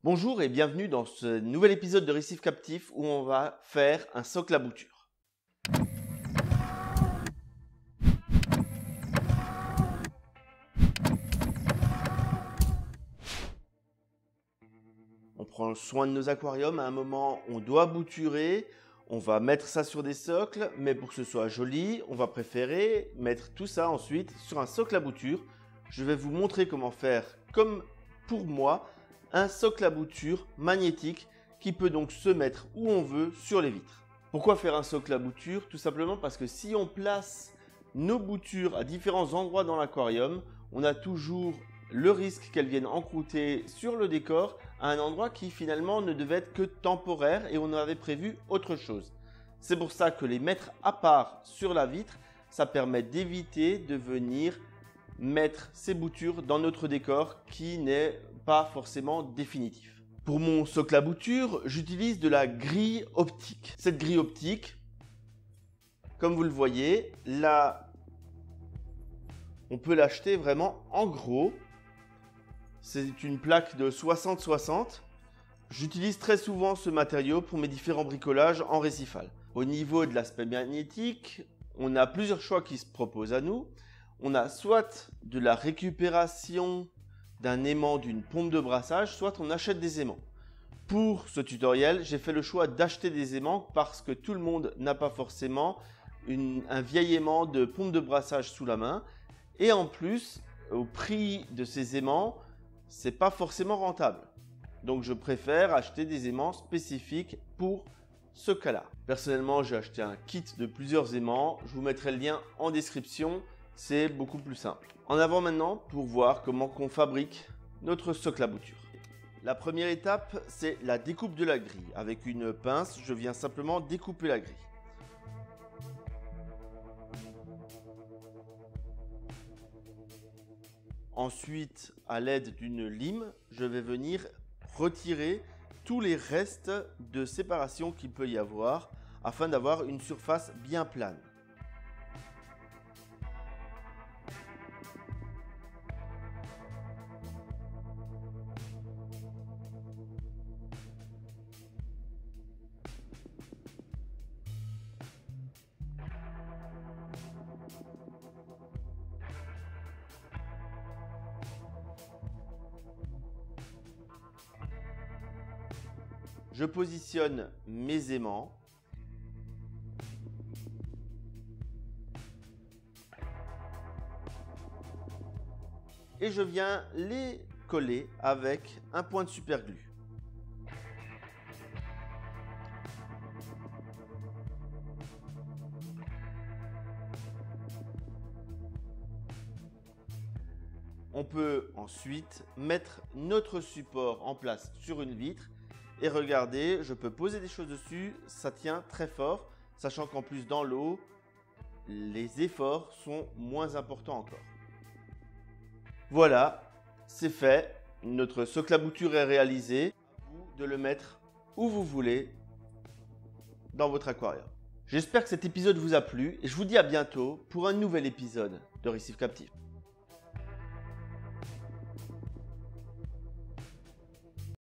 Bonjour et bienvenue dans ce nouvel épisode de Récif Captif où on va faire un socle à bouture. On prend soin de nos aquariums, à un moment on doit bouturer, on va mettre ça sur des socles, mais pour que ce soit joli, on va préférer mettre tout ça ensuite sur un socle à bouture. Je vais vous montrer comment faire, comme pour moi, un socle à bouture magnétique qui peut donc se mettre où on veut sur les vitres. Pourquoi faire un socle à bouture? Tout simplement parce que si on place nos boutures à différents endroits dans l'aquarium, on a toujours le risque qu'elles viennent encrouter sur le décor à un endroit qui finalement ne devait être que temporaire et on avait prévu autre chose. C'est pour ça que les mettre à part sur la vitre, ça permet d'éviter de venir mettre ces boutures dans notre décor qui n'est pas forcément définitif. Pour mon socle à bouture, j'utilise de la grille optique. Cette grille optique, comme vous le voyez, là, on peut l'acheter vraiment en gros. C'est une plaque de 60-60. J'utilise très souvent ce matériau pour mes différents bricolages en récifal. Au niveau de l'aspect magnétique, on a plusieurs choix qui se proposent à nous. On a soit de la récupération d'un aimant d'une pompe de brassage, soit on achète des aimants. Pour ce tutoriel, j'ai fait le choix d'acheter des aimants parce que tout le monde n'a pas forcément un vieil aimant de pompe de brassage sous la main. Et en plus, au prix de ces aimants, c'est pas forcément rentable. Donc je préfère acheter des aimants spécifiques pour ce cas-là. Personnellement, j'ai acheté un kit de plusieurs aimants. Je vous mettrai le lien en description. C'est beaucoup plus simple. En avant maintenant pour voir comment on fabrique notre socle à bouture. La première étape, c'est la découpe de la grille. Avec une pince, je viens simplement découper la grille. Ensuite, à l'aide d'une lime, je vais venir retirer tous les restes de séparation qu'il peut y avoir afin d'avoir une surface bien plane. Je positionne mes aimants. Et je viens les coller avec un point de super glue. On peut ensuite mettre notre support en place sur une vitre. Et regardez, je peux poser des choses dessus, ça tient très fort, sachant qu'en plus dans l'eau, les efforts sont moins importants encore. Voilà, c'est fait, notre socle à bouture est réalisé. À vous de le mettre où vous voulez dans votre aquarium. J'espère que cet épisode vous a plu et je vous dis à bientôt pour un nouvel épisode de Récif Captif.